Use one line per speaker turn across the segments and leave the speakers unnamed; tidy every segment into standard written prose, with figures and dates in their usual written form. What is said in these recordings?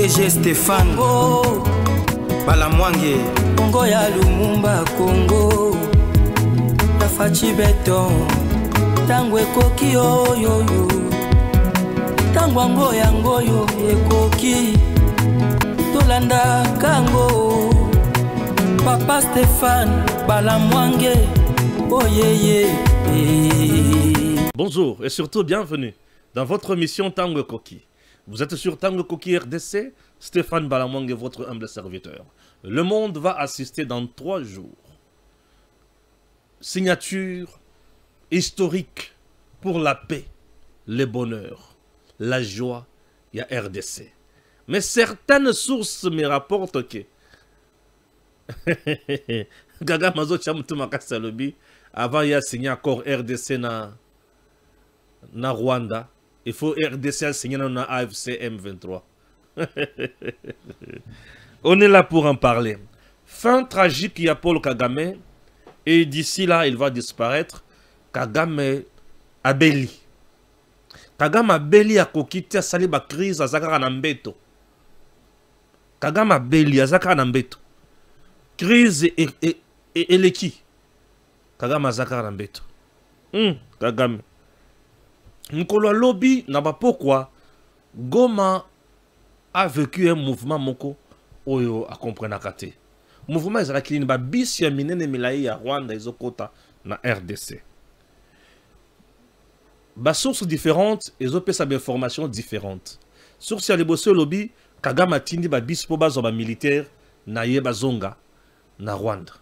DG Stéphane
oh.
Balamwange
Congo ya Lumumba Congo Tafachi beton Tangwe koki oyoyo Tangwango yangoyo ekoki Tolanda kango Papa Stéphane Balamwange oh yeah.
Bonjour et surtout bienvenue dans votre émission Tango Koki. Vous êtes sur Tango Koki RDC, Stéphane Balamwange, votre humble serviteur. Le monde va assister dans 3 jours. Signature historique pour la paix, le bonheur, la joie, il y a RDC. Mais certaines sources me rapportent que Gaga Mazo Chamtumakasalobi, avant il y a signé accord RDC na Rwanda, il faut RDC signer na AFC M23. On est là pour en parler. Fin tragique, il y a Paul Kagame, et d'ici là, il va disparaître. Kagame abeli. Kagame abeli a kokiti a sali ba crise a zakara na mbeto. Kagame abeli a zakara na mbeto. Crise et eleki. Kagame a zakara na mbeto. Kagame. Nkolo lobby n'a pas pourquoi Goma a vécu un mouvement moko oyo a comprendre kate. Mouvement ezala kilini ba bisi ya minene milai ya Rwanda ezokota na RDC. Ba sources différentes ezopesa ba informations différentes. Source ya liboso lobby Kagame atindi ba bisi po bazo ba militaire na ye bazonga na Rwanda.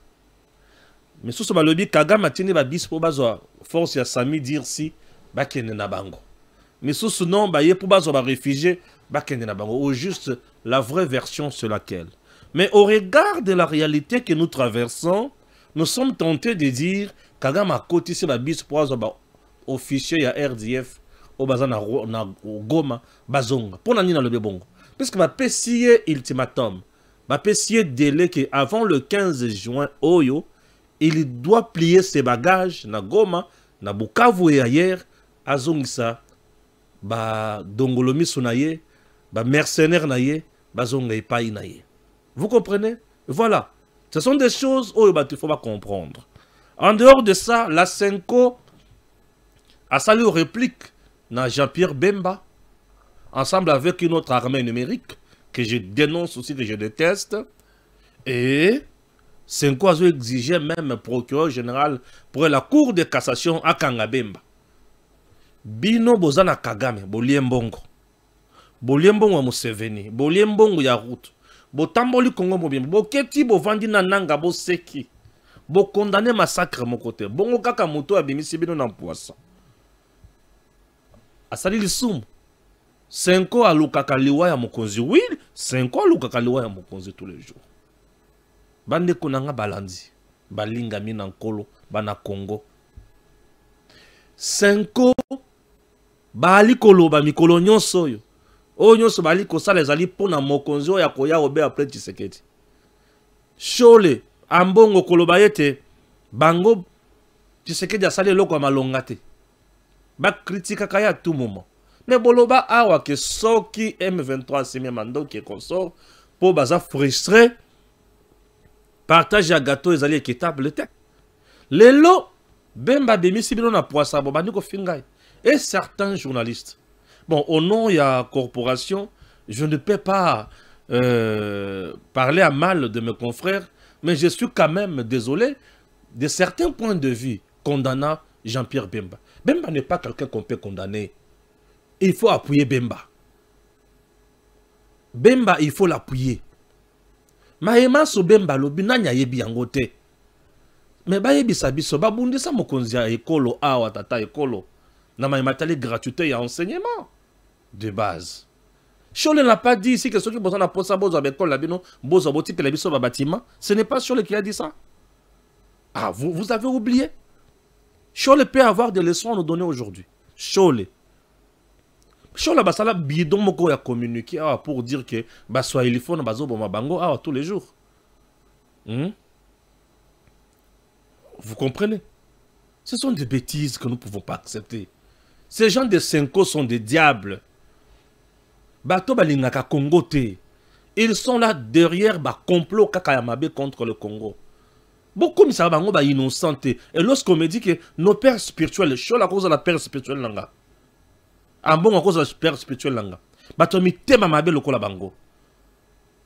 Mais source ba lobby Kagame atindi ba bisi po bazo force ya Sami dire si bakende na bango. Mais sous ce nom, bah, pour bazo ba réfugié, bakende na bango. Ou juste la vraie version sur laquelle. Mais au regard de la réalité que nous traversons, nous sommes tentés de dire Kagame a côté sur la bise pour ba officier ya RDF au bazan na Goma bazonga. Pour nani na le bongo. Parce que ba pesier ultimatum, ba pesier délai que avant le 15 juin oyo, il doit plier ses bagages na Goma, na Bukavu et ailleurs. Azongisa ba dongolomi sunaye ba mercenaire naye bazonga epai naye. Vous comprenez? Voilà, ce sont des choses où il faut pas comprendre. En dehors de ça, la Senko a salué aux répliques na Jean-Pierre Bemba ensemble avec une autre armée numérique que je dénonce aussi, que je déteste, et Senko a exigé même procureur général pour la cour de cassation à Kangabemba. Bino bozana Kagame, boliembongo. Boliembongo wa Museveni, boliembongo ya route. Botamboli Congo mobimbo, boketi bovandi na nanga boseki. Bo condamné massacre mon côté. Bongo kaka moto abimisi bino na poisson. Asali lisumu. Senko alukaka liwa ya mokonzi. Oui, Senko alukaka liwa ya mokonzi tous les jours. Bande konanga balandi. Balinga mina nkolo, bana Congo. Senko bali koloba mikolo nyonso yo. O nyonso bali kosala ezali pona mokonzi ya koya obe après Tshisekedi. Shole ambongo koloba yete bango Tshisekedi asali loko ya malonga te. Ba kritika kaya tout moment. Mais boloba awa ke soki M23 semi mando ke consort po baza frustré partage ya gâteau ezali équitable te. Lelo Bemba demisi bino na poisa bo bandi ko fingai. Et certains journalistes. Bon, au nom de la corporation, je ne peux pas parler à mal de mes confrères, mais je suis quand même désolé de certains points de vue condamnant Jean-Pierre Bemba. Bemba n'est pas quelqu'un qu'on peut condamner. Il faut appuyer Bemba. Bemba, il faut l'appuyer. Maïma so Bemba lobi nanya yebi yangote. Mais ba yebi sabiso ba bundi sa mokonzi ya ekolo awa tata ekolo. Na maïmatali gratuité et enseignement de base. Chole n'a pas dit ici que ceux qui ont besoin de bozo avec l'école labino bozo boti que labiso ba bâtiment. Ce n'est pas Chole qui a dit ça. Ah, vous avez oublié. Chole peut avoir des leçons à nous donner aujourd'hui. Chole. Chole basala bidon moko ya communiquer pour dire que ba swahili fo na bazo boma bango tous les jours. Vous comprenez? Ce sont des bêtises que nous ne pouvons pas accepter. Ces gens de Senko sont des diables. Bato balingaka Congo te. Ils sont là derrière le complot Kakayamabe contre le Congo. Beaucoup de gens sont innocents. Et lorsqu'on me dit que nos pères spirituels, je suis à cause de la père spirituelle, en bon à cause de la père spirituelle,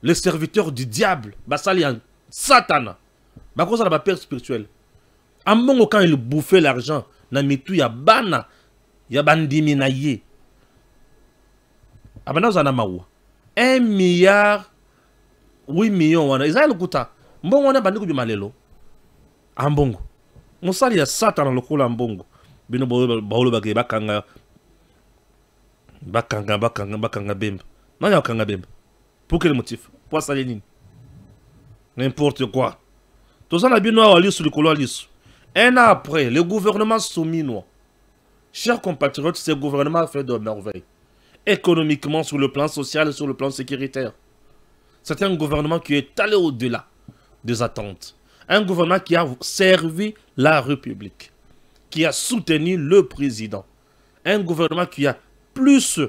les serviteurs du diable, Satan, à cause de la père spirituelle. En bon quand ils bouffaient l'argent, il y a bana, il y a bandimi na ye. 1 milliard 8 millions wana ezali lokuta mbongo wana bandi kubima lelo ambongo mosali ya Satan lokola mbongo bino baolo bakanga bemba nani akanga bemba pour quel motif pour sali nini n'importe quoi tout ça na bino awa lisu likolo lisu. Un an après le gouvernement souminois, chers compatriotes, ce gouvernement a fait de merveilles économiquement, sur le plan social et sur le plan sécuritaire. C'est un gouvernement qui est allé au-delà des attentes. Un gouvernement qui a servi la République, qui a soutenu le président. Un gouvernement qui a plus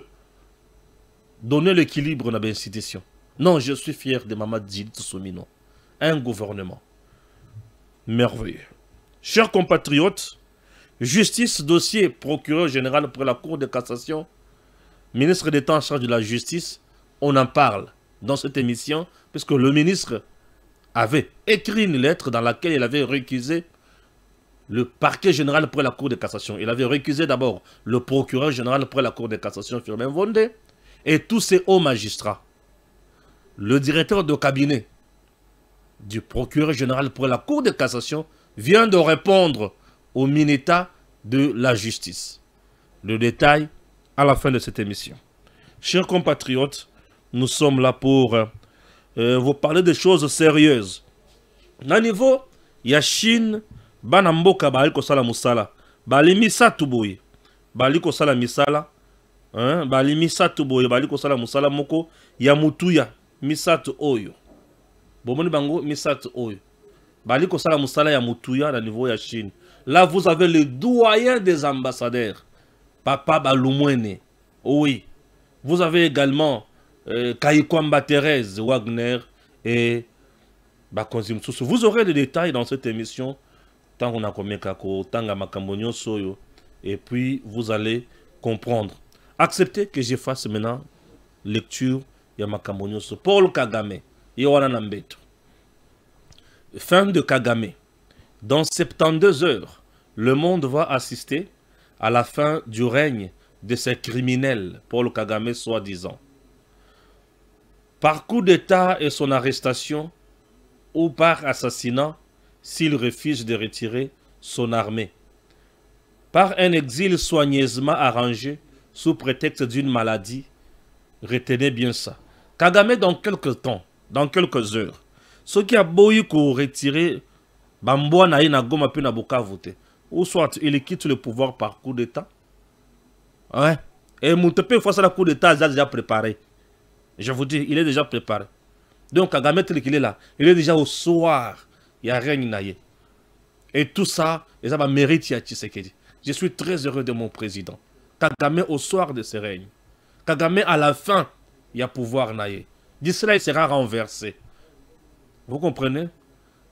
donné l'équilibre dans l'institution. Non, je suis fier de Maman Djid Soumino. Un gouvernement merveilleux. Chers compatriotes, justice, dossier, procureur général pour la Cour de cassation, ministre d'État en charge de la justice, on en parle dans cette émission, puisque le ministre avait écrit une lettre dans laquelle il avait récusé le parquet général pour la Cour de cassation. Il avait récusé d'abord le procureur général pour la Cour de cassation, Firmin Vondé, et tous ses hauts magistrats. Le directeur de cabinet du procureur général pour la Cour de cassation vient de répondre au ministère de la justice. Le détail à la fin de cette émission. Chers compatriotes, nous sommes là pour vous parler de choses sérieuses. À niveau, il y a Chine, Banamboka, Baliko Sala Musala, Balimisa Tuboui, Baliko Sala Misala, Balimisa Tuboui, Baliko Sala Musala Moko, Yamutuya, Misat Oyo. Bomoni Bango, Misat Oyo. Baliko Sala Musala Yamutuya, à niveau, il y a Chine. Là, vous avez le doyen des ambassadeurs. Papa Balumwene, oui. Vous avez également Kayikwamba Thérèse Wagner et Bakonzi Msusu. Vous aurez des détails dans cette émission. Tant qu'on a commis Kako, tant qu'on Makambonyo Soyo. Et puis vous allez comprendre. Acceptez que je fasse maintenant lecture de Makambonyo Soyo. Paul Kagame, Yowana Nambeto. Fin de Kagame. Dans 72 heures, le monde va assister à la fin du règne de ces criminels, Paul Kagame soi-disant. Par coup d'État et son arrestation, ou par assassinat, s'il refuse de retirer son armée. Par un exil soigneusement arrangé, sous prétexte d'une maladie, retenez bien ça. Kagame dans quelques temps, dans quelques heures, ceux qui a beau retirer Bamboa na ina goma pe na boka voter. Ou soit il quitte le pouvoir par coup d'État. Ouais. Et Moutepe, face à la coup d'État, il est déjà préparé. Je vous dis, il est déjà préparé. Donc, Kagame, tel qu'il est là, il est déjà au soir. Il n'y a rien naïe. Et tout ça, ça va mériter à Tshisekedi. Je suis très heureux de mon président. Kagame au soir de ses règnes. Kagame à la fin, il y a pouvoir naïe. D'ici là, il sera renversé. Vous comprenez?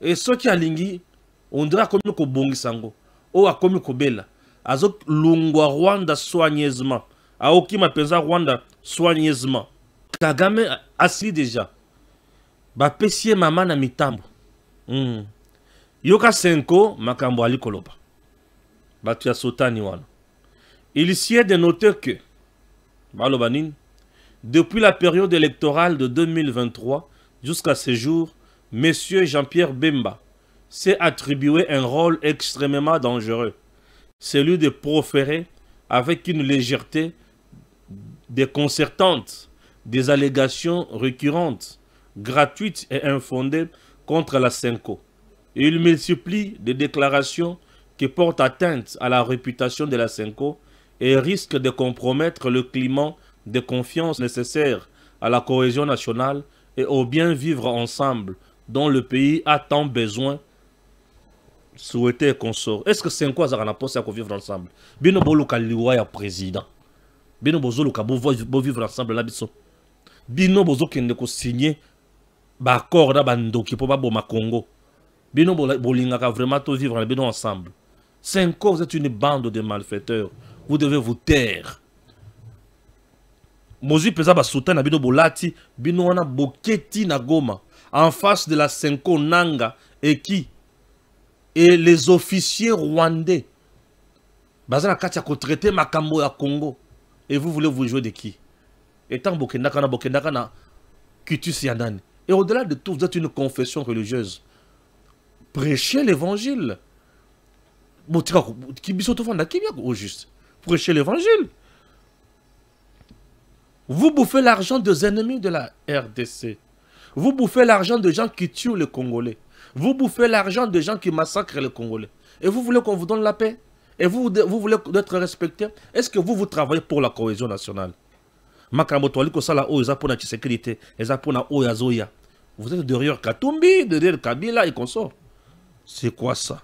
Et ceux qui alingi, on dirait comme le Bongi Sango. Ou à comme Kobela, azok lungwa Rwanda soigneusement, a oki mapenza Rwanda soigneusement. Kagame assis déjà. Ba pesie mama na mitambo. Yoka senko makambo ali koloba. Ba tu ya sotani wana. Il s'y est de noter que Balobanin, depuis la période électorale de 2023 jusqu'à ce jour, Monsieur Jean-Pierre Bemba s'est attribué un rôle extrêmement dangereux, celui de proférer avec une légèreté déconcertante des allégations récurrentes, gratuites et infondées contre la Senko. Il multiplie des déclarations qui portent atteinte à la réputation de la Senko et risquent de compromettre le climat de confiance nécessaire à la cohésion nationale et au bien vivre ensemble dont le pays a tant besoin. Souhaiter qu'on sort. Est-ce que c'est quoi ça qu'on a pensé à vivre ensemble? Bino boluka liwa ya président. Bino bozoluka bo vivre ensemble là biso. bino bozo kende ko signer ba accord na bandoki pour ba boma Congo. Bino bolingaka vraiment tout vivre en bino ensemble. Senko, vous êtes une bande de malfaiteurs. Vous devez vous taire. Mozi pesa ba soutan na bino bolati, bino wana boketi na Goma en face de la Senko Nanga et qui et les officiers rwandais. Bazana katia ko traiter makambo ya Congo. Et vous voulez vous jouer de qui? Étant bokendaka na Kitus Yandani. Et au-delà de tout, vous êtes une confession religieuse. Prêchez l'évangile. Au juste. Prêchez l'évangile. Vous bouffez l'argent des ennemis de la RDC. Vous bouffez l'argent de gens qui tuent les Congolais. Vous bouffez l'argent de gens qui massacrent les Congolais. Et vous voulez qu'on vous donne la paix? Et vous voulez être respecté? Est-ce que vous travaillez pour la cohésion nationale? Vous êtes derrière Katumbi, derrière Kabila et consort. C'est quoi ça?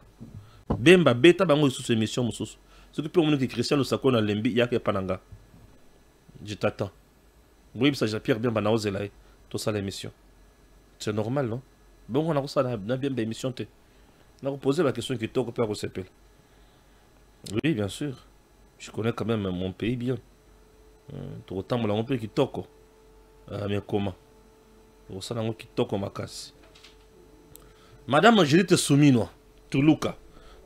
Bemba beta bango sous émission mususu. Ce qui peut me dire que Christian Lusako na lembi yake pananga. Je t'attends. Oui, ça j'ai Pierre bien banaozela tout ça l'émission. C'est normal, non? Bon, on a ça na bien émission te. On a posé la question qui toko père s'appelle. Oui, bien sûr. Je connais quand même mon pays bien. Tout autant mon pays qui toko. Mais comment? Ça n'a qui toko makasi. Madame Angélique Souminois, Toulouka.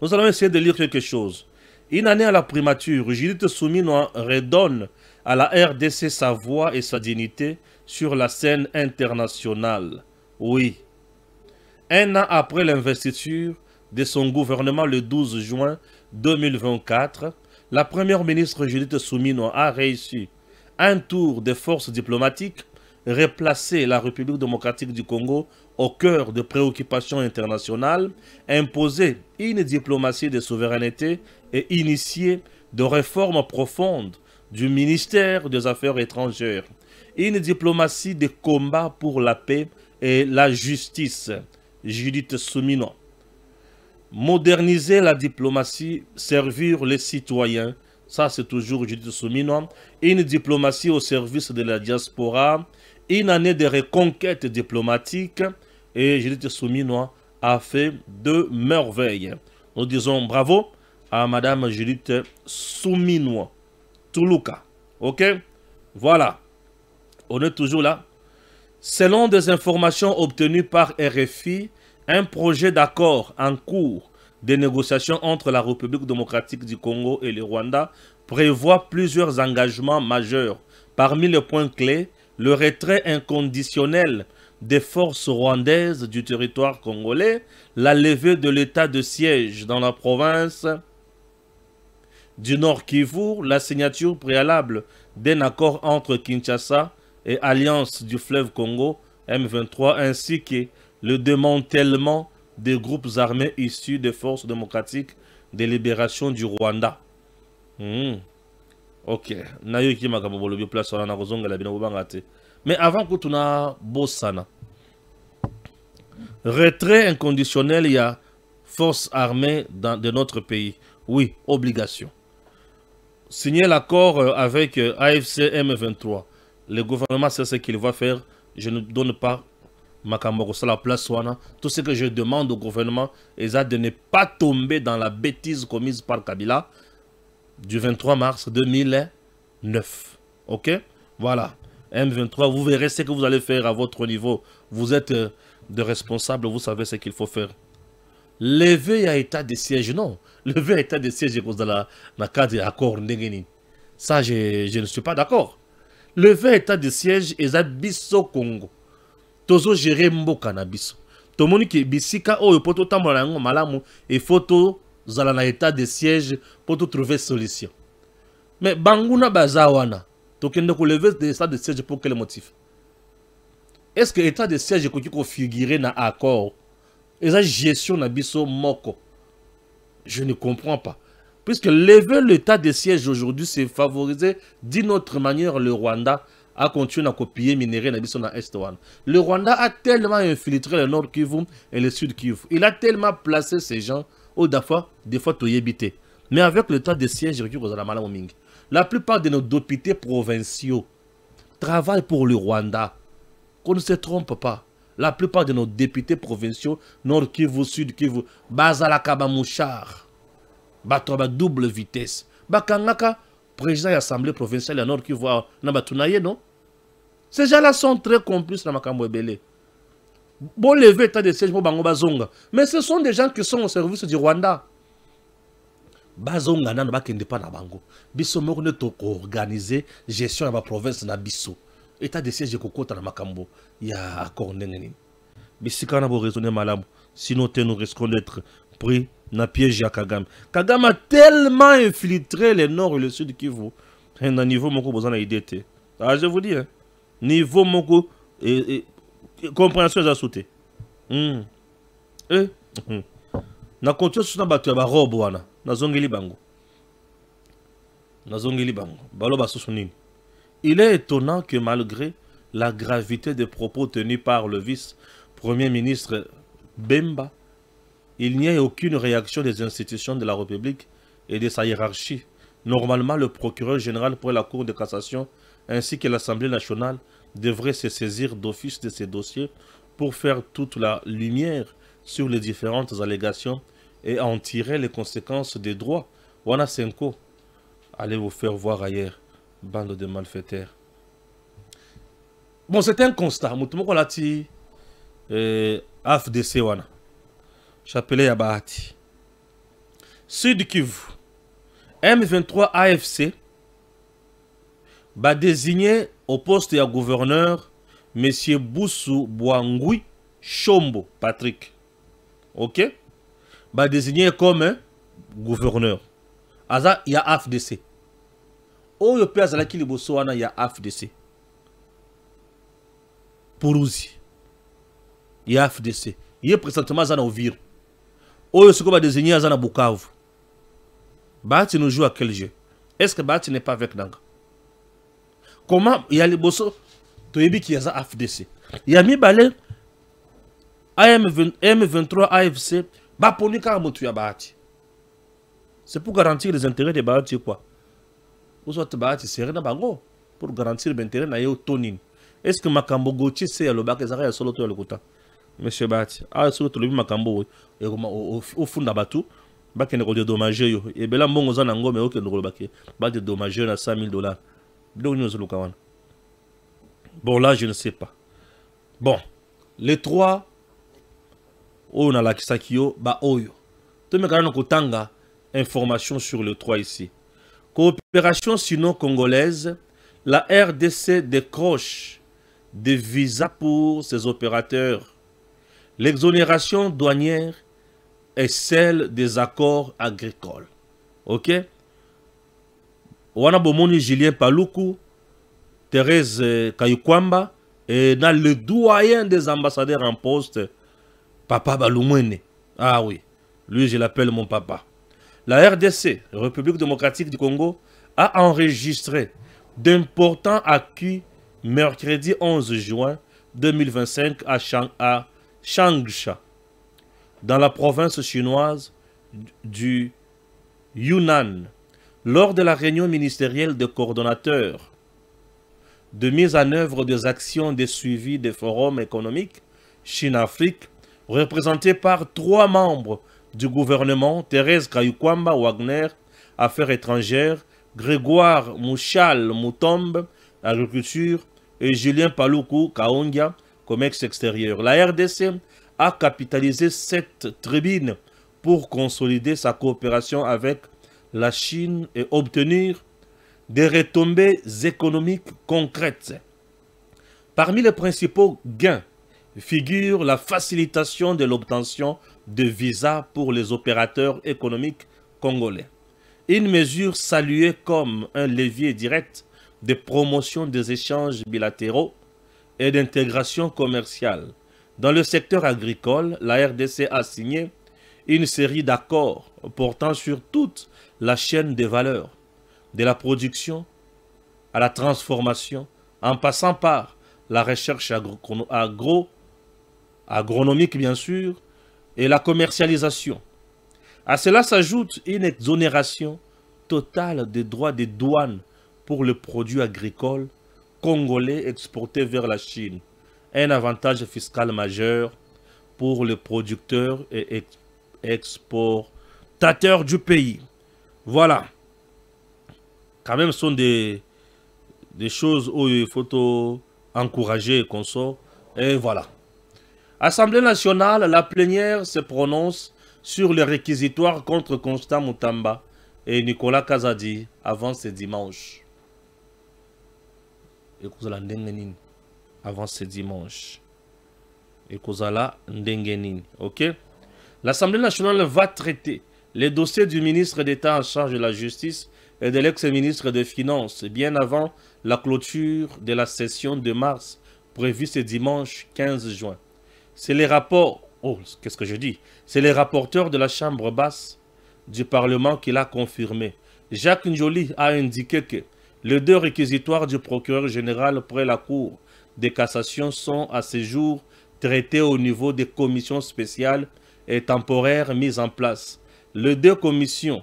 Nous allons essayer de lire quelque chose. Une année à la primature, Judith Souminois redonne à la RDC sa voix et sa dignité sur la scène internationale. Oui. Un an après l'investiture de son gouvernement le 12 juin 2024, la première ministre Judith Souminois a réussi un tour de force diplomatique, replacer la République démocratique du Congo au cœur de préoccupations internationales, imposer une diplomatie de souveraineté et initier de réformes profondes du ministère des Affaires étrangères, une diplomatie de combat pour la paix et la justice. Judith Souminois. Moderniser la diplomatie, servir les citoyens, ça c'est toujours Judith Souminois. Une diplomatie au service de la diaspora, une année de reconquête diplomatique, et Judith Souminois a fait de merveilles. Nous disons bravo à Madame Judith Souminois. Toulouka. Ok? Voilà. On est toujours là. Selon des informations obtenues par RFI, un projet d'accord en cours de négociation entre la République démocratique du Congo et le Rwanda prévoit plusieurs engagements majeurs. Parmi les points clés, le retrait inconditionnel des forces rwandaises du territoire congolais, la levée de l'état de siège dans la province du Nord Kivu, la signature préalable d'un accord entre Kinshasa et Alliance du fleuve Congo, M23, ainsi que le démantèlement des groupes armés issus des forces démocratiques de libération du Rwanda. Ok. Mais avant que tu n'as bossana, retrait inconditionnel, il y a forces armées de notre pays. Oui, obligation. Signer l'accord avec AFC M23. Le gouvernement sait ce qu'il va faire. Je ne donne pas la place. Tout ce que je demande au gouvernement est de ne pas tomber dans la bêtise commise par Kabila du 23 mars 2009. Ok? Voilà. M23, vous verrez ce que vous allez faire à votre niveau. Vous êtes de responsables, vous savez ce qu'il faut faire. Lever à état de siège, non. Lever à état de siège cause de la cadre d'accord. Ça, je ne suis pas d'accord. Lever à état de siège est à biso Congo. Tozo gérer mboka na biso. Tomoni ki bisika o poto tambola ngo malamu et photo zala na état de siège pour trouver solution. Mais banguna bazawana. Tokende ko lever de état de siège pour quel motif? Est-ce que l'état de siège est figuré dans l'accord? Et la gestion na biso moko? Je ne comprends pas. Puisque lever l'état de siège aujourd'hui, c'est favoriser d'une autre manière le Rwanda à continuer à copier minerais na biso na Est. Le Rwanda a tellement infiltré le Nord Kivu et le Sud Kivu. Il a tellement placé ces gens au des fois tu y habité. Mais avec l'état de siège, la plupart de nos députés provinciaux, travaillent pour le Rwanda. Qu'on ne se trompe pas. La plupart de nos députés provinciaux, Nord Kivu, Sud Kivu, Bazalaka Bamouchar, Batoba double vitesse. Bakangaka, président de l'Assemblée provinciale de Nord Kivu, Nabatunaye, non? Ces gens-là sont très complices dans Makambo Ebele. Bon, lever état de siège pour Bango Bazonga. Mais ce sont des gens qui sont au service du Rwanda. Bazonga n'a pas na Bango. Bisso moko ne to organiser gestion de la province na Bisso. État de siège de Kokota na Makambo. Il y a accord n'engeni. Bisika na bo raisonner malamu. Sinon nous risquons d'être pris na piège à Kagame. Kagame a tellement infiltré le nord et le sud Kivu. Un niveau moko besoin d'idée. Ah, je vous dis, hein. Niveau moko et compréhension à sauter. Na continue sur na batu ya ba robe wana. Na zongeli bango. Na zongeli bango. Balo ba sosunini. Il est étonnant que malgré la gravité des propos tenus par le vice-premier ministre Bemba, il n'y ait aucune réaction des institutions de la République et de sa hiérarchie. Normalement, le procureur général pour la Cour de cassation ainsi que l'Assemblée nationale devraient se saisir d'office de ces dossiers pour faire toute la lumière sur les différentes allégations et en tirer les conséquences des droits. Wana Senko, allez vous faire voir ailleurs. Bande de malfaiteurs. Bon, c'est un constat. Moutoumoko lati AFDC wana. Chapelé Yabahati. Sud Kivu. M23 AFC va désigner au poste de gouverneur M. Boussou Bouangoui Chombo Patrick. Ok? Va désigner comme gouverneur. Aza, il y a AFDC. Oh, yo pe azalaki liboso wana ya AFDC. Pourouzi. Il y a AFDC. Il y a présentement Zana Ovir. Oh, yo soko ba désigner Zana Bukavu. Bahati nous joue à quel jeu? Est-ce que Bahati n'est pas avec Nanga? Comment il y a liboso toyebi ki yaza AFDC? Il y a mi balé M23 AFC ba poni ka motu ya Bahati. C'est pour garantir les intérêts de Bahati quoi. Vous êtes Bahati serré dans Bango pour garantir l'intérêt de Yao Tonin. Est-ce que Makambo Gauthier c'est le bac et Zara solo to le kota? Monsieur Bahati, ah solo to le Makambo et au fond d'Abatou, bac ne ko dédommager yo. Et bela mbongo za nango mais ok no le bac. Ba dédommager na $100,000. Donc nous le kawan. Bon là je ne sais pas. Bon, les trois on a la Kisakio ba oyo. To me kana ko tanga information sur les trois ici. Coopération sino-congolaise, la RDC décroche des visas pour ses opérateurs. L'exonération douanière est celle des accords agricoles. Ok? Wana Bomoni Julien Paluku, Thérèse Kayukwamba et le doyen des ambassadeurs en poste, Papa Balumwene. Ah oui, lui je l'appelle mon papa. La RDC, République démocratique du Congo, a enregistré d'importants acquis mercredi 11 juin 2025 à Changsha, dans la province chinoise du Yunnan, lors de la réunion ministérielle des coordonnateurs de mise en œuvre des actions de suivi des forums économiques Chine-Afrique, représentés par 3 membres du gouvernement, Thérèse Kayukwamba Wagner, Affaires étrangères, Grégoire Mouchal Moutombe, Agriculture, et Julien Paluku Kaongia, Commerce extérieur. La RDC a capitalisé cette tribune pour consolider sa coopération avec la Chine et obtenir des retombées économiques concrètes. Parmi les principaux gains figure la facilitation de l'obtention de visas pour les opérateurs économiques congolais. Une mesure saluée comme un levier direct de promotion des échanges bilatéraux et d'intégration commerciale. Dans le secteur agricole, la RDC a signé une série d'accords portant sur toute la chaîne des valeurs, de la production à la transformation, en passant par la recherche agronomique bien sûr, et la commercialisation. À cela s'ajoute une exonération totale des droits de douane pour les produits agricoles congolais exportés vers la Chine. Un avantage fiscal majeur pour les producteurs et exportateurs du pays. Voilà. Quand même, ce sont des choses où il faut encourager et qu'on sort. Et voilà. Assemblée nationale, la plénière se prononce sur les réquisitoires contre Constant Moutamba et Nicolas Kazadi avant ce dimanche. Et avant ce dimanche. Et ok? L'Assemblée nationale va traiter les dossiers du ministre d'État en charge de la justice et de l'ex-ministre des Finances bien avant la clôture de la session de mars prévue ce dimanche 15 juin. C'est les rapports, qu'est-ce que je dis? C'est les rapporteurs de la Chambre basse du Parlement qui l'a confirmé. Jacques Njoli a indiqué que les 2 réquisitoires du procureur général près la Cour de cassation sont à ce jour traités au niveau des commissions spéciales et temporaires mises en place. Les 2 commissions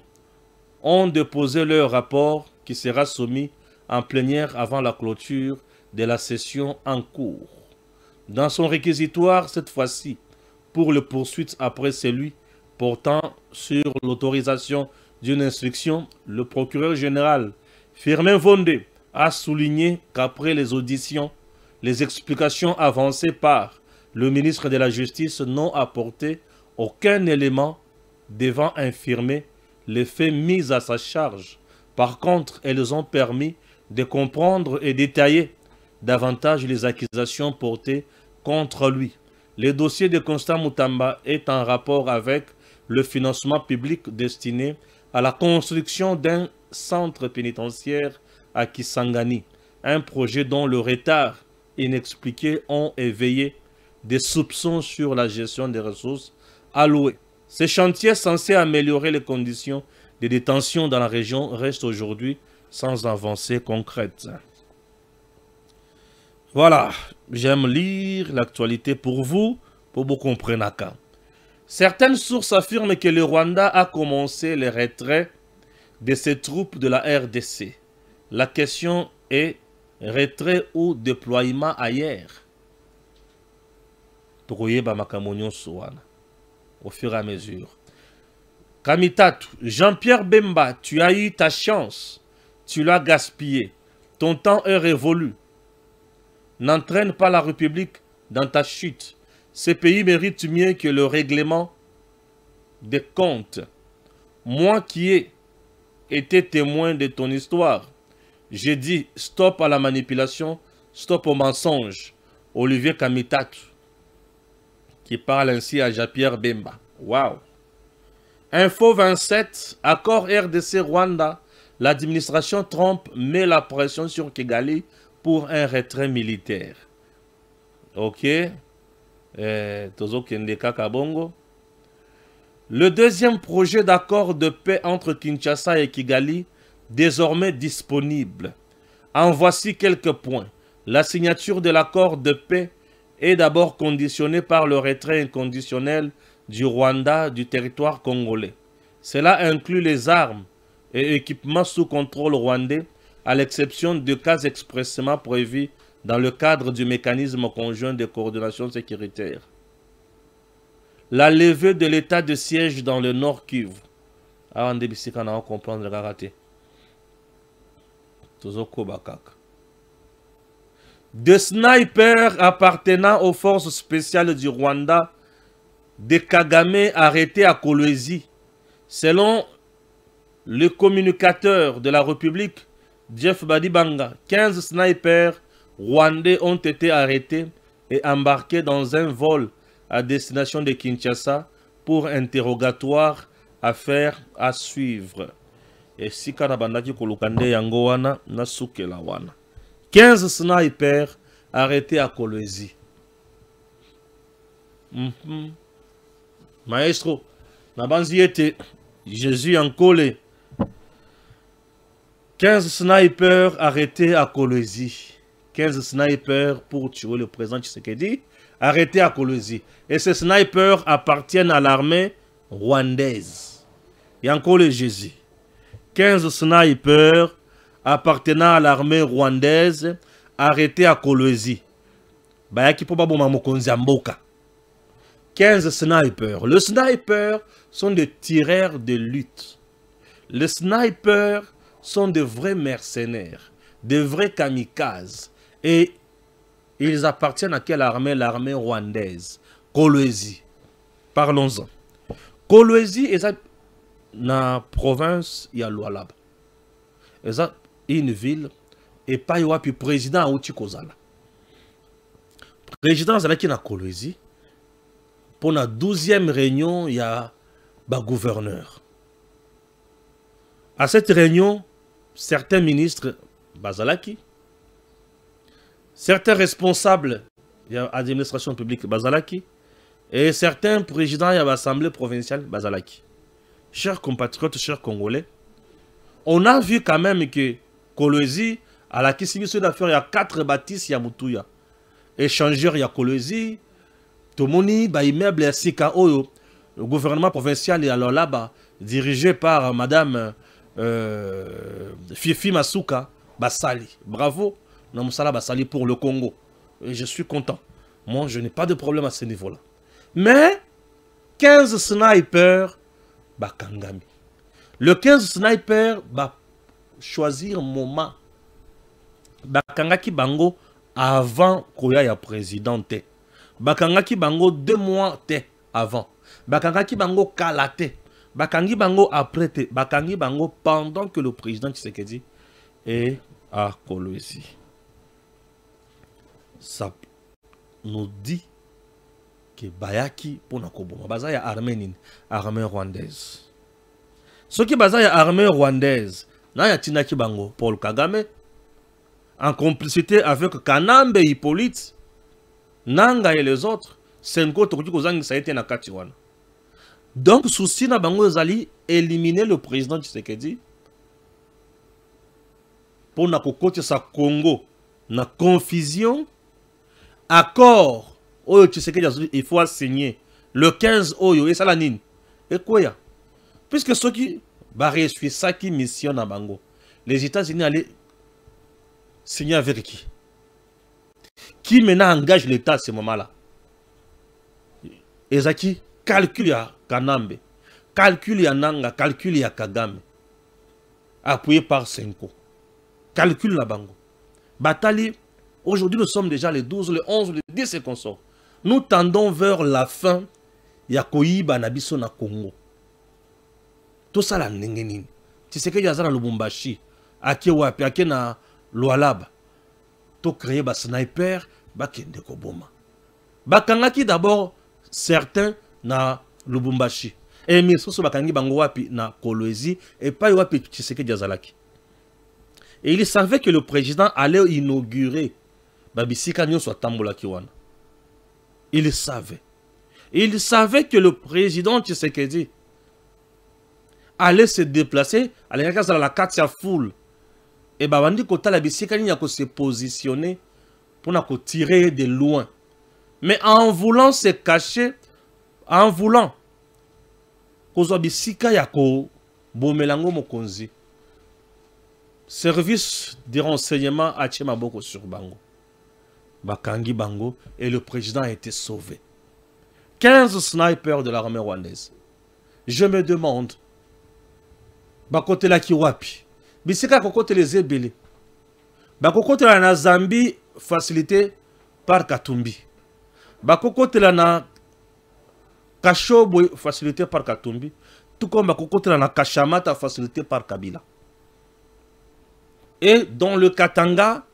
ont déposé leur rapport qui sera soumis en plénière avant la clôture de la session en cours. Dans son réquisitoire, cette fois-ci, pour le poursuite après celui portant sur l'autorisation d'une instruction, le procureur général Firmin Vondé a souligné qu'après les auditions, les explications avancées par le ministre de la Justice n'ont apporté aucun élément devant infirmer les faits mis à sa charge. Par contre, elles ont permis de comprendre et détailler davantage les accusations portées contre lui. Le dossier de Constant Moutamba est en rapport avec le financement public destiné à la construction d'un centre pénitentiaire à Kisangani, un projet dont le retard inexpliqué ont éveillé des soupçons sur la gestion des ressources allouées. Ce chantier censé améliorer les conditions de détention dans la région reste aujourd'hui sans avancée concrète. Voilà, j'aime lire l'actualité pour vous comprendre. Certaines sources affirment que le Rwanda a commencé le retrait de ses troupes de la RDC. La question est retrait ou déploiement ailleurs. Au fur et à mesure. Kamitatu, Jean-Pierre Bemba, tu as eu ta chance. Tu l'as gaspillé. Ton temps est révolu. N'entraîne pas la République dans ta chute. Ces pays méritent mieux que le règlement des comptes. Moi qui ai été témoin de ton histoire, j'ai dit stop à la manipulation, stop au mensonge. Olivier Kamitatu, qui parle ainsi à Jean-Pierre Bemba. Waouh! Info 27, accord RDC-Rwanda. L'administration Trump met la pression sur Kigali pour un retrait militaire. Ok. Le deuxième projet d'accord de paix entre Kinshasa et Kigali, désormais disponible. En voici quelques points. La signature de l'accord de paix est d'abord conditionnée par le retrait inconditionnel du Rwanda du territoire congolais. Cela inclut les armes et équipements sous contrôle rwandais, à l'exception de cas expressément prévus dans le cadre du mécanisme conjoint de coordination sécuritaire. La levée de l'état de siège dans le Nord Kivu. Ah, on va comprendre le karaté. Des snipers appartenant aux forces spéciales du Rwanda, des Kagame arrêtés à Kolwezi. Selon le communicateur de la République, Jeff Badibanga, 15 snipers rwandais ont été arrêtés et embarqués dans un vol à destination de Kinshasa pour interrogatoire, affaire à suivre. Et si Kanabandaki Kolukande Yangowana, Nasukela Wana. 15 snipers arrêtés à Kolwezi. Maestro, Nabanzi était Jésus en collé. 15 snipers arrêtés à Kolwezi. 15 snipers pour tuer le président Tshisekedi, arrêtés à Kolwezi. Et ces snipers appartiennent à l'armée rwandaise. Yankole Jésus. 15 snipers appartenant à l'armée rwandaise arrêtés à Kolwezi. Bayaki po baboma mokonzi mboka. 15 snipers. Les snipers sont des tireurs de lutte. Les snipers sont de vrais mercenaires, de vrais kamikazes. Et ils appartiennent à quelle armée? L'armée rwandaise. Kolwezi. Parlons-en. Kolwezi est na province ya Lualaba. C'est une ville et pas yoapi président Outi Kozala. Président Zalaki na Kolwezi. Pour la 12e réunion, il y a un gouverneur. À cette réunion, certains ministres, Bazalaki, certains responsables de l'administration publique, Bazalaki, et certains présidents de l'Assemblée provinciale, Bazalaki. Chers compatriotes, chers Congolais, on a vu quand même que Kolwezi, à la question d'affaires, il y a 4 bâtisses, il y a Moutouya. Échangeurs, il y a Kolwezi. Tomoni, ba immeuble ya Sika Oyo, le gouvernement provincial est alors là-bas, dirigé par Madame Fifi Masuka Basali. Bravo, Namusala Basali pour le Congo. Et je suis content. Moi, je n'ai pas de problème à ce niveau-là. Mais, 15 snipers, Bakangami. Le 15 snipers, va choisir moment. Bakangaki Bango avant Koya ya présidente. Bakangaki bango 2 mois avant. Bakangaki bango kalate. Bakangi bango après te. Bakangi bango pendant que le président Tshisekedi est à Kolwezi. Ça nous dit que Bayaki pour Nakoboma. Baza ya armée rwandaise. Ce qui baza ya armée rwandaise. Na ya tinaki bango Paul Kagame en complicité avec Kanambe Hippolyte. Nanga et les autres, c'est un côté qui ça a été na Katiwana. Donc, souci na bango zali éliminer le président Tshisekedi pour na kokote sa Congo na confusion. Accord oyo Tshisekedi il faut signer le 15 oyo et ça la nine. Et quoi ya? Puisque ceux qui barré suit ça qui mission na bango, les États-Unis allaient signer avec qui? Qui maintenant engage l'État à ce moment-là? Ezaki, calcul ya Kanambe, calcul ya Nanga, calcul ya Kagame, appuyé par Senko. Calcul la bango. Batali, aujourd'hui nous sommes déjà les 12, les 11, les 10 et consorts. Nous tendons vers la fin ya Koyiba na biso na Congo. Tout ça la nengenini. Tu sais que yaza na Lubumbashi, ake wapi, ake na Lualaba. To créer ba sniper bakende ko boma. Bakangaki d'abord certains na Lubumbashi. Et mais soso bakangi bango wapi na Kolwezi et pas wapi Tshisekedi Azalaki. Et il savait que le président allait inaugurer Babisika Nyonso Tambola Kiwana. Il savait. Il savait que le président Tshisekedi allait se déplacer, allait à la Katia Foule. Et Babandi Kota la Bisika Nyonso se positionner pour tirer de loin. Mais en voulant se cacher, en voulant Kozo Bisika Yako Bomelango Mokonzi. Service de renseignement à Tchemaboko sur Bango. Bakangi Bango et le président a été sauvé. 15 snipers de l'armée rwandaise. Je me demande, Bakote la Kiwapi, Bisika Kokote les Ebele, Bakote la na Zambie facilité par Katumbi, Bakote la na Kashobo facilité par Katumbi, tout comme Bakote la na Kashamata facilité par Kabila. Et dans le Katanga,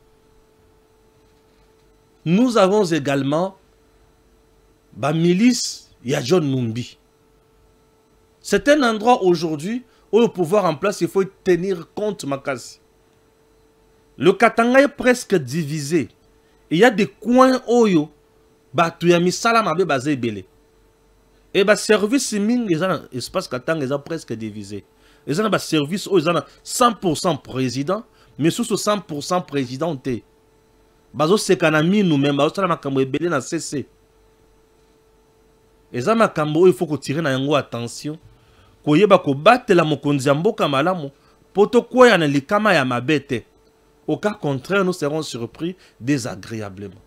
nous avons également la milice Yajon Numbi. C'est un endroit aujourd'hui où le pouvoir en place, il faut tenir compte Makasi. Le Katanga est presque divisé. Il y a des coins Oyo, Batuyami Salamabe Bazé Bele. Et le service Ming, l'espace Katanga est presque divisé. Ils ont un service où ils ont 100% président. Mais sous 100% présidenté, bazo sekanami nous-mêmes, bazo sala makambo ebele na CC. Eza makambo il faut ko tirer na yango attention. Koyeba ko batela mokonzi mboka malamu poto koya na likama ya mabete. Au cas contraire, nous serons surpris désagréablement.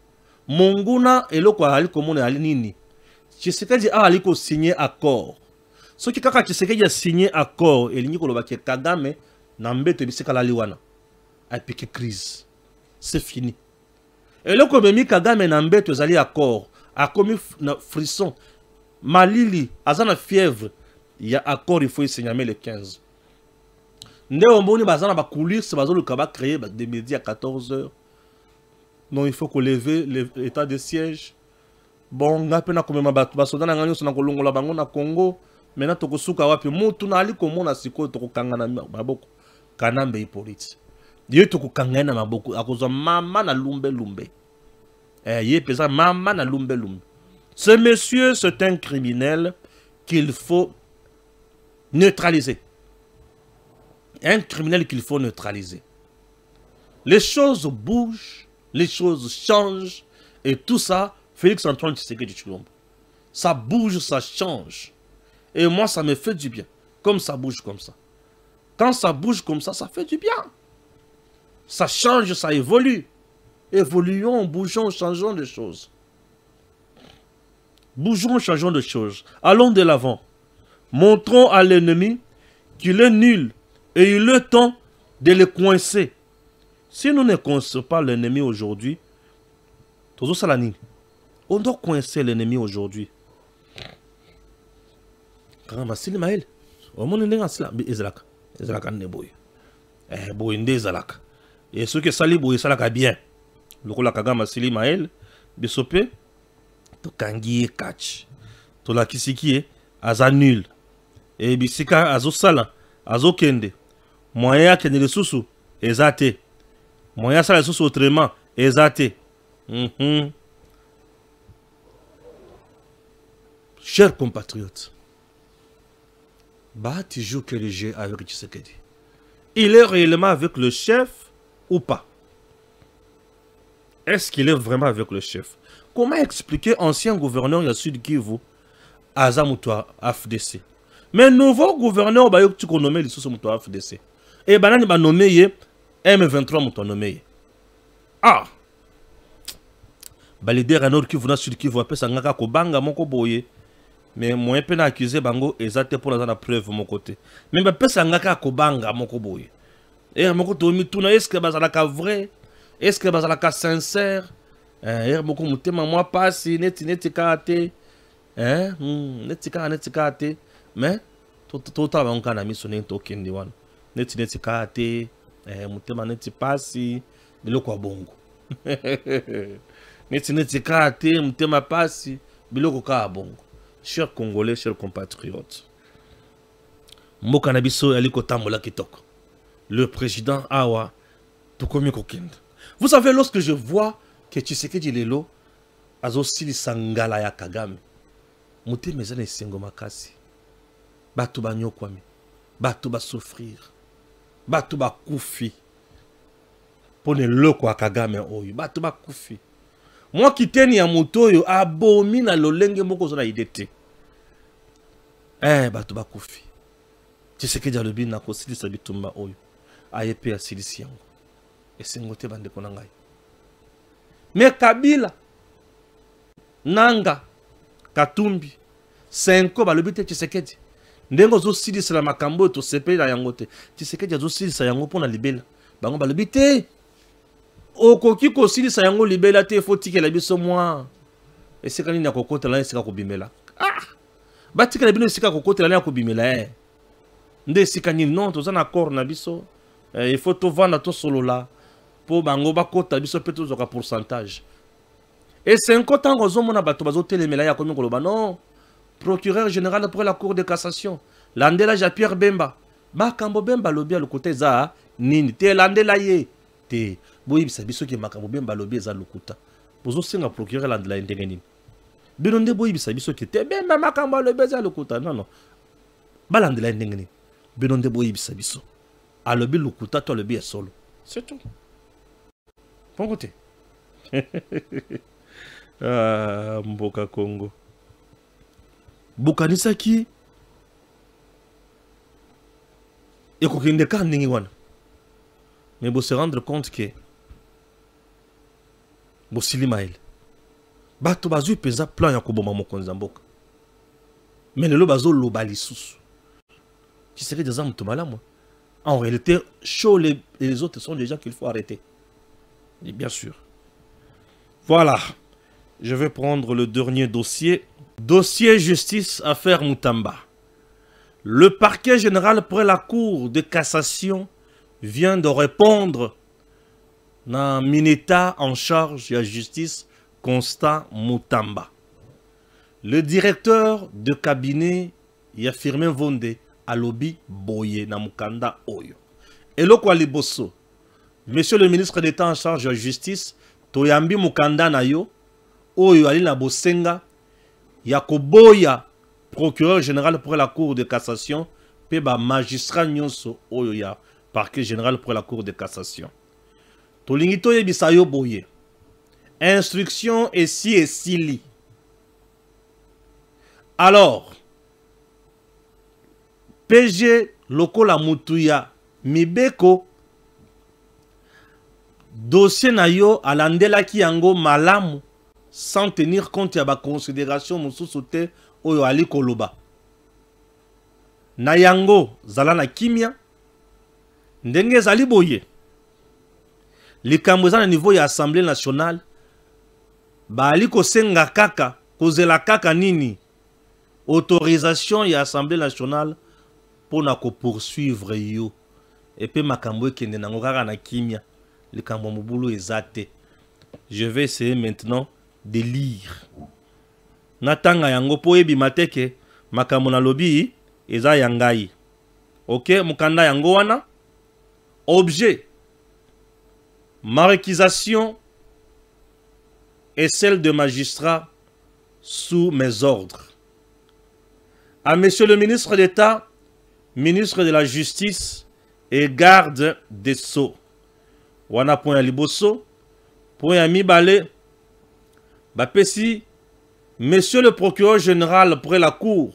Monguna et le quoi ali comme on est ali nini. Tshisekedi a ali ko signer accord. Ce qui kaka Tshisekedi a signé accord et l'ini ko loba ke Kagame na mbeto bisika la liwana. A piqué crise. C'est fini. Et le ko bemi Kagame na mbeto zali accord a commis frisson. Malili azana fièvre. Il y a accord il faut y signer le 15. Nde omboni bazana ba coulisses bazolo kaba créer des médias à 14h. Non, il faut qu'on lève l'état de siège. Bon, on a peine à commettre ma basoda na ngani sona kolongo la bango na Congo. Maintenant to kosuka wapi mutu na ali komona siko to kokangana maboko. Kanambe Hippolyte. Dieu to kokangana maboko akozo mama na lumbe lumbe. Yé pesa mama na lumbe lumbe. Ce monsieur, c'est un criminel qu'il faut neutraliser. Un criminel qu'il faut neutraliser. Les choses bougent. Les choses changent et tout ça, Félix Antoine Tshisekedi Tshilombo. Ça bouge, ça change. Et moi, ça me fait du bien. Comme ça bouge comme ça. Quand ça bouge comme ça fait du bien. Ça change, ça évolue. Évoluons, bougeons, changeons de choses. Bougeons, changeons de choses. Allons de l'avant. Montrons à l'ennemi qu'il est nul et il est temps de le coincer. Si nous ne coinçons pas l'ennemi aujourd'hui, on doit coincer l'ennemi aujourd'hui. Et ce que Sali Boy Salaka bien. Le Kola Kagama Sili Maël, Bisope, to Kangi catch. To la Kisiki, Aza nul. Et Bisika Azosala, Azokende. Moyen Kende le Soussou, Ezate. Moyen ça les sous autrement, exacté. Chers compatriotes, tu joues que le jeu avec Tshisekedi. Il est réellement avec le chef ou pas? Est-ce qu'il est vraiment avec le chef? Comment expliquer ancien gouverneur de Sud Kivu, Azamutoa FDC? Mais nouveau gouverneur, tu connais nommé les sous-Mutoa FDC. Et Banani va nommer M23 mouton nommé. Ah! Balider un autre qui voit sur qui voit peu sangaka ko banga moko boye. Mais moi peine accusé bango exact pour la preuve mon côté. Mais ba peu sangaka ko banga moko boye. Et moko to mi tuna est-ce que bazalaka vrai? Est-ce que bazalaka sincère? Moko mutema moi passe neti kate. Neti kate. Mais tout ta banka na misone to kendi wan. Neti kate. Mutema neti pasi biloko bongo. Neti kate mutema pasi biloko ka bongo. Chers Congolais, chers compatriotes. Mboka na biso aliko tambola kitoko. Le président Awa Tukomi Kokinde. Vous savez, lorsque je vois que Tshisekedi Lelo azo sili sangala ya Kagame, mutema ezana esengo makasi. Batu banyokwami, batu ba souffrir. Batu ba kufi. Pone loko Kagame oyo. Batu ba kufi. Moi qui teni ya moto yo abomi na lolenge moko zona idete. Batu ba kufi. Tshisekedi alobi na kosilisa bitumba oyo. Ayepe asilisi yango. Esengote bande ko nangai. Mais Kabila Nanga Katumbi Senko balobi te Tshisekedi. Ndengo zo silisa la makambo to sepe la yango te. Tshisekedi zo silisa yango pona libela. Bango balobi te. Okoki ko silisa yango libela te faut tikela biso moi. Et c'est quand il y a kokota la sika ko bimela. Ah! Batika la bino sika kokota la ko bimela Nde sika ni non to za accord na biso. Il faut to vendre to solo là pour bango ba kota biso pe to zoka pourcentage. Et c'est un côté en zo mona bato bazo telemela ya komi koloba non. Procureur général après la cour de cassation. Landela Jean-Pierre Bemba. Makambo Bemba lobi à le côté za nini te landela ye te. Boyi bisabiso ki makambo Bemba lobi za lokuta. Bozo singa procureur landela ndenge nini. Bilonde boyi bisabiso ki te Bemba makambo lobi za lokuta non non. Ba landela ndenge nini. Bilonde boyi bisabiso. A lobi lokuta to lobi solo. C'est tout. Bon côté. Ah, Mboka Congo. Bukanisaki ekokende ka ndenge wana. Mais vous se rendre compte que vous Silimaël bato bazu pesa plan ya koboma mokonzi mboka. Mais le bazo lobali sous. Qui serait des hommes tout malamu. En réalité, chaud les autres sont des gens qu'il faut arrêter. Et bien sûr. Voilà. Je vais prendre le dernier dossier. Dossier justice affaire Moutamba. Le parquet général près la cour de cassation vient de répondre à Mineta en charge de la justice Constant Moutamba. Le directeur de cabinet Yafirme Vonde alobi boye na mukanda oyo. Eloko aliboso. Monsieur le ministre d'État en charge de la justice toyambi mukanda na yo oyo ali na bosenga yakoboya procureur général pour la cour de cassation pe ba magistrat nyonso oyo ya parquet général pour la cour de cassation. Tolingi toyebisa yo boye. Instruction et sili. Alors, PG Lokola Mutuya Mibeko dossier na yo alandela ki yango malamu sans tenir compte ya ba considération mususu te oyo ali koloba. Na yango zala na kimia ndenge zali boye. Likambo eza na niveau ya Assemblée nationale ba ali kosenga kaka kozela kaka nini autorisation ya Assemblée nationale pour na ko poursuivre yo et puis makambo kende nango kaka na kimia likambo mobulu ezate. Je vais essayer maintenant de lire natanga yango po yebi mateke makambo na lobi eza yangai. OK, mukanda yango wana objet ma réquisition est celle de magistrat sous mes ordres. À monsieur le ministre d'État, ministre de la Justice et garde des Sceaux. Wana point liboso, point mibale, bapesi, monsieur le procureur général près la cour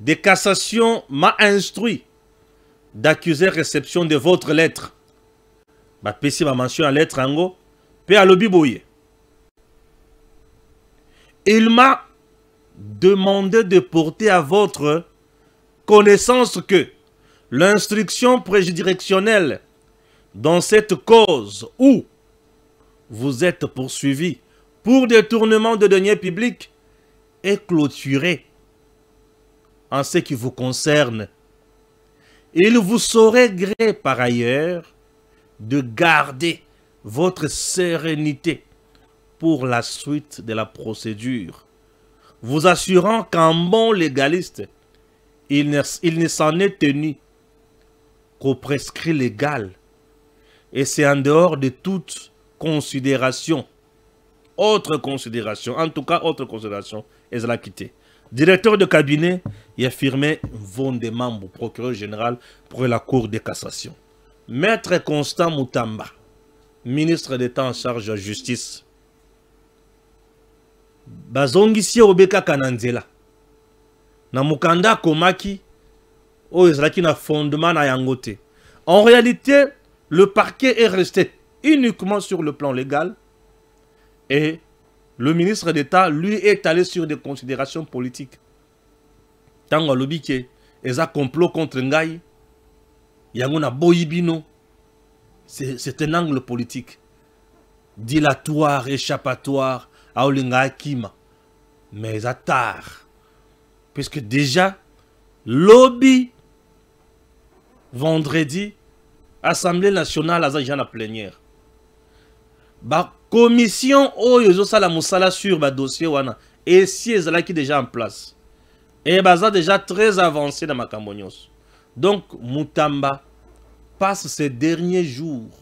de cassation m'a instruit d'accuser réception de votre lettre. Bapesi ma mention à lettre ango, pe alobi boye. Il m'a demandé de porter à votre connaissance que l'instruction préjuridictionnelle dans cette cause où vous êtes poursuivi pour détournement de deniers publics est clôturée en ce qui vous concerne. Il vous saurait gré par ailleurs de garder votre sérénité pour la suite de la procédure, vous assurant qu'en bon légaliste, il ne s'en est tenu qu'au prescrit légal, et c'est en dehors de toute considération. Autre considération, en tout cas autre considération, et l'a quitté. Directeur de cabinet, il a affirmé Vondemambo, procureur général pour la Cour de cassation. Maître Constant Moutamba, ministre d'État en charge de la justice. Bazongisi obeka kananzela. Na mukanda komaki, o ezalaki na fondement na yangote. En réalité, le parquet est resté uniquement sur le plan légal et le ministre d'État, lui, est allé sur des considérations politiques. Tango lobi ke eza complot contre Ngai, yangona boyibino, c'est un angle politique. Dilatoire, échappatoire, Aolinga Kima. Mais à tard. Puisque déjà, lobby, vendredi, Assemblée nationale, à la plénière. Ba commission, oyo sala musala sur ba dossier wana. Et si ezala qui déjà en place. Et baza déjà très avancé dans ma cambonios. Donc, Moutamba passe ces derniers jours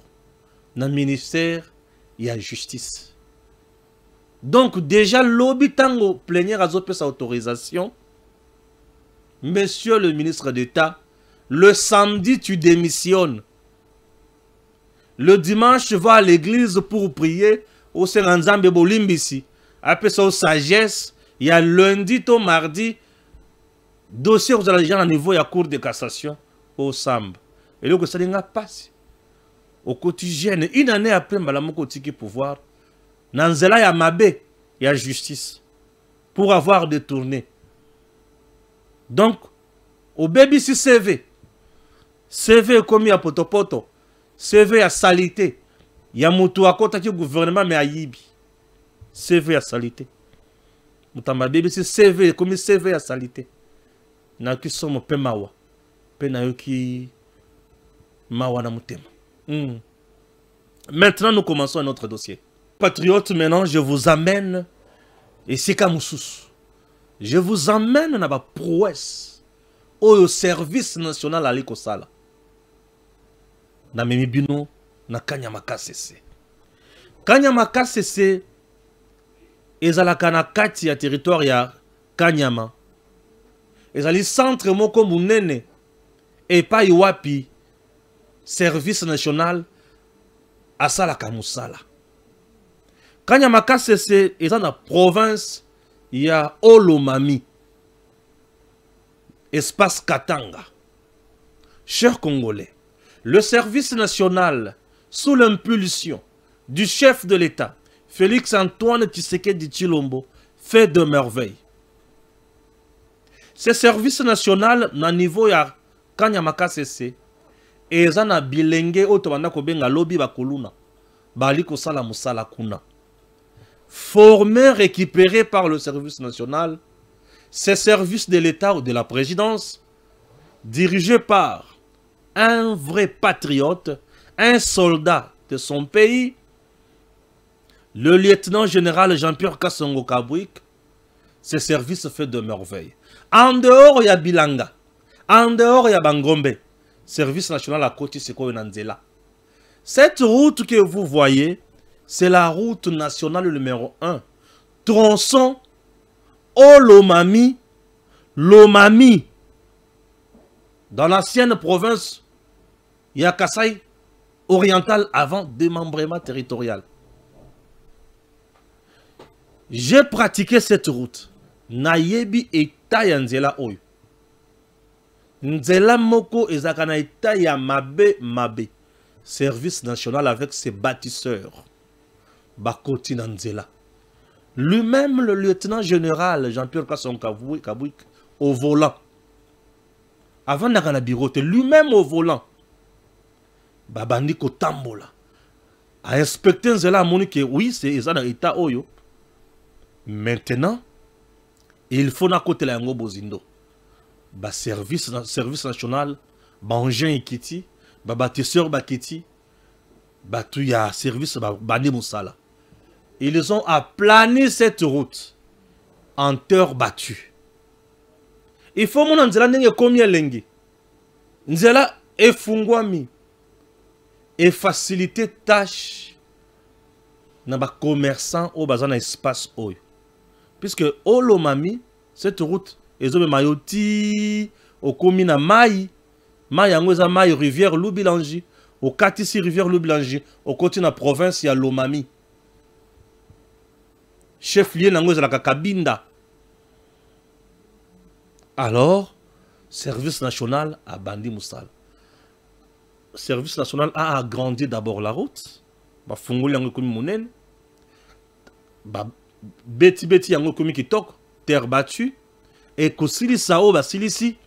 dans le ministère et la justice. Donc déjà lobby tango plénière a zopé sa autorisation. Monsieur le ministre d'État, le samedi tu démissionnes. Le dimanche va à l'église pour prier au Senganzambe Bolimbisi. Après ça sagesse, il y a lundi au mardi dossier aux agents à niveau de la Cour de cassation au Samb. Et donc ça n'a pas passé. au quotidien, une année après Mbalamoko tiki pouvoir, Nanzela ya mabe, ya justice, pour avoir détourné. Donc, au baby si CV, CV comme ya potopoto, CV ya salité, ya mutu akota ki gouvernement mais ayibi, CV ya salité. Mutamba baby si CV comme CV ya salité. Na ki somo pe mawa, pe na yoki mawa na mutema. Maintenant, nous commençons notre dossier. Patriotes, maintenant, je vous amène, et c'est comme sous. Je vous amène dans la prouesse au service national à l'Écossala. Na Memibino, na Kanyamaka CC. Kanyamaka CC, ezalaka na kati ya territoire ya Kanyama. Ezali centre moko munene, et pas iwapi, service national à Salaka Moussala. Kanyamaka CC est dans la province, il y a Olomami, espace Katanga. Chers Congolais, le service national, sous l'impulsion du chef de l'État, Félix Antoine Tshisekedi Tshilombo, fait de merveilles. Ce service national, na niveau ya Kanyamaka CC, et zana bilenge otobanda kobenga lobby bakuluna bali kosala musala kuna formé récupéré par le service national, ces services de l'État ou de la présidence dirigé par un vrai patriote, un soldat de son pays, le lieutenant général Jean-Pierre Kassongo Kabouik. Ces services fait de merveilles. En dehors il y a Bilanga, en dehors il y a Bangombe. Service national à côté, c'est quoi Nanzela. Cette route que vous voyez, c'est la route nationale numéro 1. Tronçon Olomami, Lomami. Dans l'ancienne province, il y a Kasaï oriental avant démembrement territorial. J'ai pratiqué cette route. Nayebi et Tayanzela Oyo. Nzela moko ezakana ita ya mabe. Service national avec ses bâtisseurs. Bakoti Nzela. Lui-même, le lieutenant général Jean-Pierre Kasson Kabouik, au volant. Avant Nakana Birote, lui-même au volant. Babandi Kotambola. A inspecté Nzela Monique, oui, c'est Ezana Ita Oyo. Maintenant, il faut na côté la Yango Bozindo. Ba service national, ba engin ekiti, ba bâtisseur bakiti, ba tout ya service ba Moussala. Ils ont aplani cette route en terre battue. Il faut mon Nzela nenge combien lengi. Nzela efungwami et faciliter tâche na ba commerçant au bazana espace oyo. Puisque Olomami, cette route ezobe mayoti au komina mai yango eza mai rivière Lubilangi au katisi rivière Lubilangi au côté na province ya Lomami chef lieu nango ezalaka Kabinda. Alors service national a bandi Moussala. Service national a agrandi d'abord la route ba fungoli yango komi monene ba beti yango komi kitoko terre battue. Et que si sao basilisi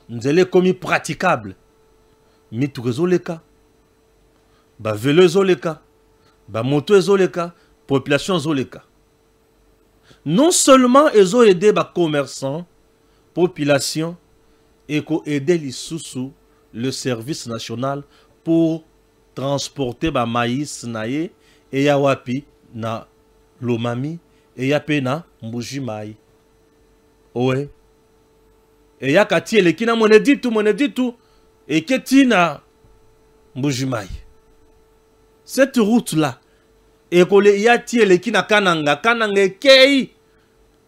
nzele komi praticable mitu ezoleka ba vélo ezoleka ba moto ezoleka population ezoleka non seulement ezo aider ba commerçants population et ko aider lisusu le service national pour transporter ba maïs naye et ya wapi na Lomami et ya pena Mbuji Mai. Ouais. Et ya kati eleki na moneditu et ketina Mbuji Mai. Cette route là et kole ya ti eleki na Kananga kei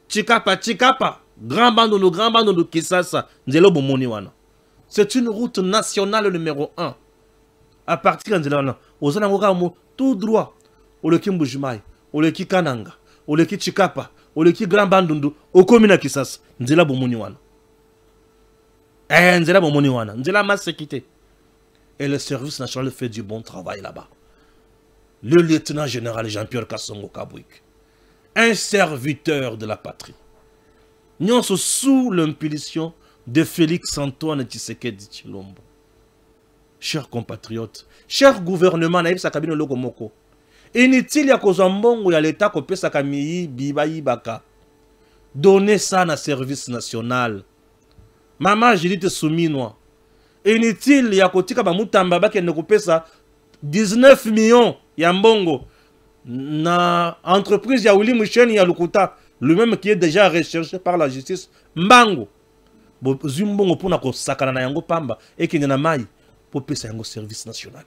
Chikapa grand bando Kisasa nzelo bomoni wana. C'est une route nationale numéro 1. À partir de nzela wana ozana ngokamo tout droit oleki Mbuji Mai, oleki Kananga, oleki Chikapa, oleki grand bandundu okomina Kisasa nzela bomoni wana. Nzela bomoni wana, nzela masekite. Et le service national fait du bon travail là-bas. Le lieutenant général Jean-Pierre Kassongo Kabouik, un serviteur de la patrie. Nous sommes sous l'impulsion de Félix Antoine Tshisekedi Tshilombo. Chers compatriotes, chers gouvernements, naïbsa kabino lokomoko. Inutile ya kozambongo ya l'État ko pesa kamiyi bibayi baka. Donnez ça na service national. Mama Judith Souminwa. Inutile ya kotika ba mutamba bake ne kopesa 19 millions ya mbongo na entreprise ya Willy Mouchen ya Lukuta, lui-même qui est déjà recherché par la justice mbango. Bo zumbongo pona ko sakana na yango pamba et ki na mai pour pesa yango service national.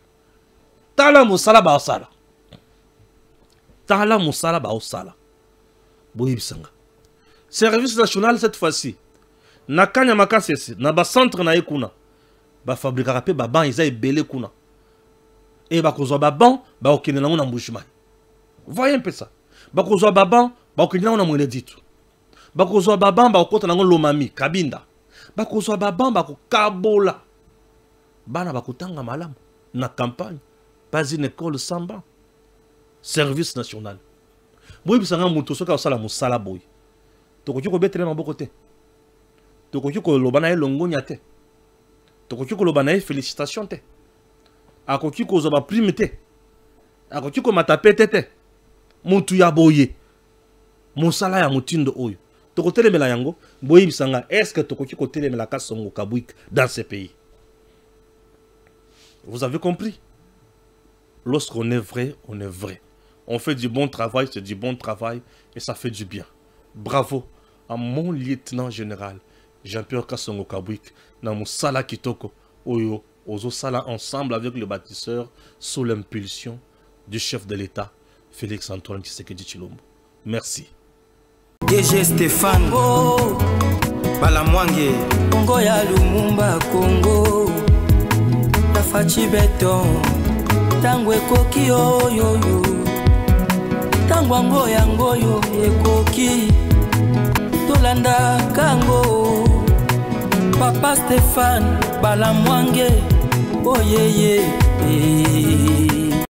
Tala musala ba osala. Tala musala ba osala. Boyibisanga. Service national cette fois-ci. Na kanya makasese na ba centre na ekuna. Ba fabriquer rapé ba ban isa ebele kuna. Et ba kozwa ba ban ba okende nango na mbushima. Voyez un peu ça. Ba kozwa ba ban ba okende nango na mwele ditu. Ba kozwa ba ban ba okota nango lomami kabinda. Ba kozwa ba ban ba ko kabola. Bana ba kotanga malamu na campagne. Pas une école sans banc. Service national. Boy bisanga muto soka osala musala boy. Tokoki ko betere maboko te. Tokoki ko lobana elongonya te. Tokoki ko lobana félicitations te. Akoki ko zoba prime te. Akoki ko matapete te. Mutu ya boye. Musala ya mutindo oyo. Toko telemela yango, boy bisanga est-ce que tokoki ko telemela Kassongo Kabouik dans ce pays? Vous avez compris? Lorsqu'on est vrai, on est vrai. On fait du bon travail, c'est du bon travail et ça fait du bien. Bravo à mon lieutenant général Jean-Pierre Kassongo Kabouik, dans mon sala kitoko, oyo, ozo sala ensemble avec le bâtisseur sous l'impulsion du chef de l'État, Félix Antoine Tshisekedi Tshilombo. Merci.
DG Stéphane Balamwange
Congo ya Lumumba Congo Tafachi Beton Tango ekoki oyo Tango yango yo ekoki Tolanda kango Papa Stéphane Balamwange Oh yeah yeah